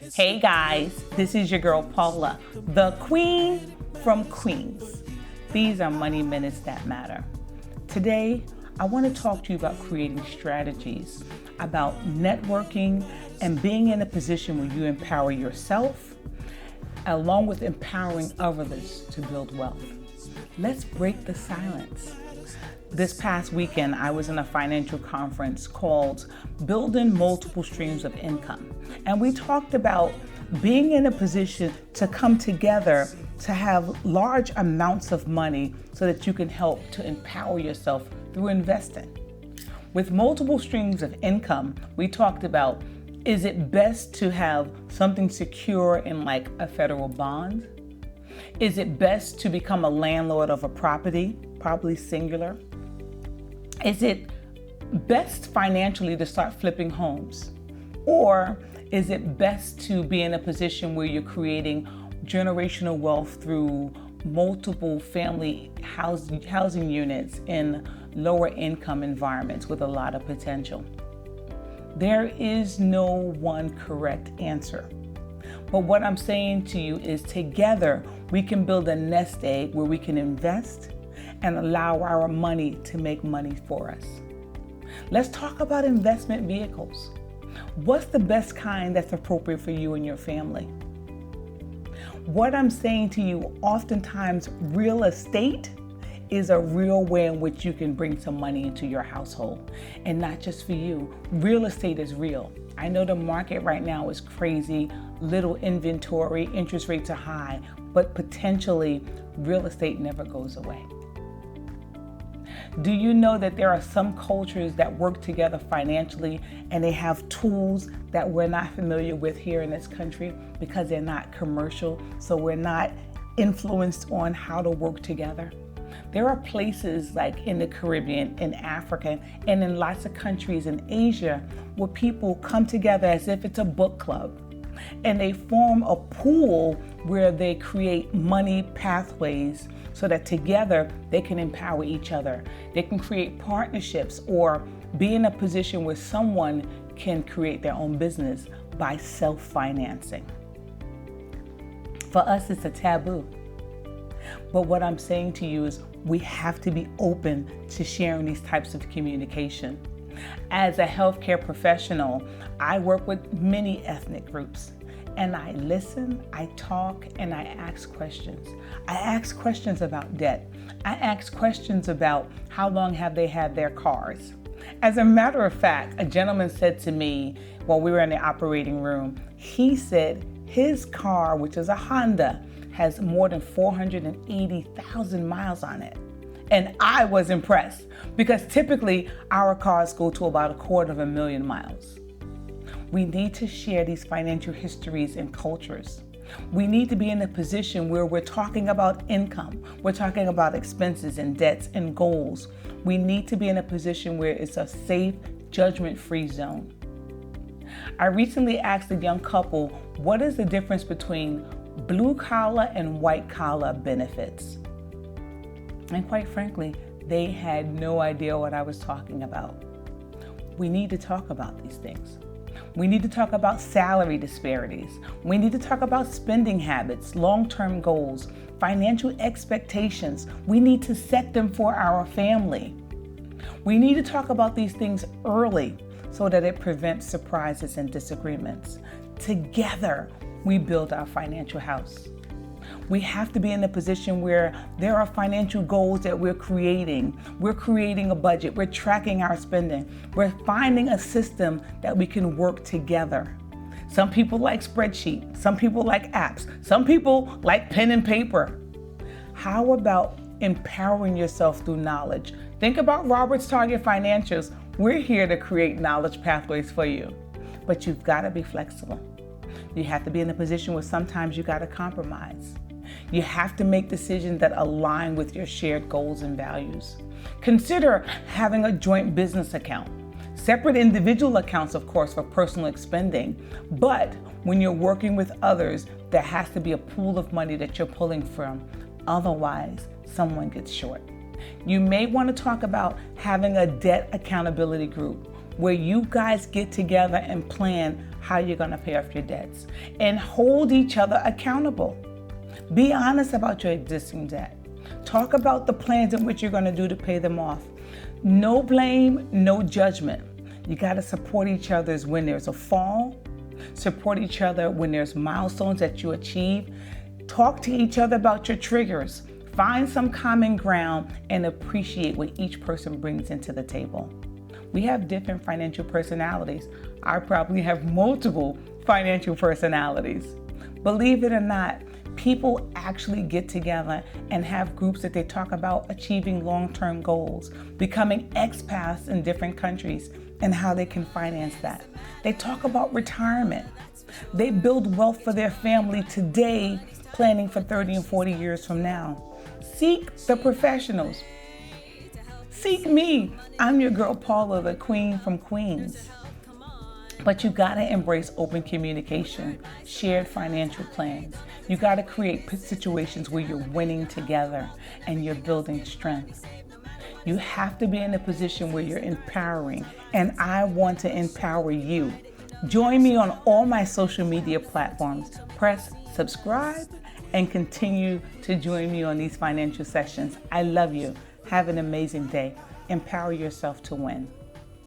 Hey guys, this is your girl Paula, the Queen from Queens. These are money minutes that matter. Today, I want to talk to you about creating strategies, about networking and being in a position where you empower yourself, along with empowering others to build wealth. Let's break the silence. This past weekend, I was in a financial conference called Building Multiple Streams of Income. And we talked about being in a position to come together to have large amounts of money so that you can help to empower yourself through investing. With multiple streams of income, we talked about, is it best to have something secure in like a federal bond? Is it best to become a landlord of a property, probably singular? Is it best financially to start flipping homes? Or is it best to be in a position where you're creating generational wealth through multiple family housing units in lower income environments with a lot of potential? There is no one correct answer. But what I'm saying to you is together we can build a nest egg where we can invest and allow our money to make money for us. Let's talk about investment vehicles. What's the best kind that's appropriate for you and your family? What I'm saying to you, oftentimes real estate is a real way in which you can bring some money into your household. And not just for you, real estate is real. I know the market right now is crazy, little inventory, interest rates are high, but potentially real estate never goes away. Do you know that there are some cultures that work together financially and they have tools that we're not familiar with here in this country because they're not commercial, so we're not influenced on how to work together? There are places like in the Caribbean, in Africa, and in lots of countries in Asia where people come together as if it's a book club. And they form a pool where they create money pathways so that together they can empower each other. They can create partnerships or be in a position where someone can create their own business by self-financing. For us, it's a taboo. But what I'm saying to you is we have to be open to sharing these types of communication. As a healthcare professional, I work with many ethnic groups. And I listen, I talk, and I ask questions. I ask questions about debt. I ask questions about how long have they had their cars. As a matter of fact, a gentleman said to me while we were in the operating room, he said his car, which is a Honda, has more than 480,000 miles on it. And I was impressed because typically our cars go to about 250,000 miles. We need to share these financial histories and cultures. We need to be in a position where we're talking about income, we're talking about expenses and debts and goals. We need to be in a position where it's a safe, judgment-free zone. I recently asked a young couple, what is the difference between blue collar and white collar benefits? And quite frankly, they had no idea what I was talking about. We need to talk about these things. We need to talk about salary disparities. We need to talk about spending habits, long-term goals, financial expectations. We need to set them for our family. We need to talk about these things early so that it prevents surprises and disagreements. Together, we build our financial house. We have to be in a position where there are financial goals that we're creating. We're creating a budget. We're tracking our spending. We're finding a system that we can work together. Some people like spreadsheets. Some people like apps. Some people like pen and paper. How about empowering yourself through knowledge? Think about Robert's Target Financials. We're here to create knowledge pathways for you, but you've got to be flexible. You have to be in a position where sometimes you got to compromise. You have to make decisions that align with your shared goals and values. Consider having a joint business account. Separate individual accounts, of course, for personal spending, but when you're working with others, there has to be a pool of money that you're pulling from. Otherwise, someone gets short. You may want to talk about having a debt accountability group where you guys get together and plan how you're going to pay off your debts, and hold each other accountable. Be honest about your existing debt. Talk about the plans in which you're going to do to pay them off. No blame, no judgment. You got to support each other when there's a fall. Support each other when there's milestones that you achieve. Talk to each other about your triggers. Find some common ground and appreciate what each person brings into the table. We have different financial personalities. I probably have multiple financial personalities. Believe it or not, people actually get together and have groups that they talk about achieving long-term goals, becoming expats in different countries, and how they can finance that. They talk about retirement. They build wealth for their family today, planning for 30 and 40 years from now. Seek the professionals. Seek me. I'm your girl Paula, the queen from Queens. But you gotta embrace open communication, shared financial plans. You gotta create situations where you're winning together and you're building strength. You have to be in a position where you're empowering, and I want to empower you. Join me on all my social media platforms. Press subscribe and continue to join me on these financial sessions. I love you. Have an amazing day. Empower yourself to win.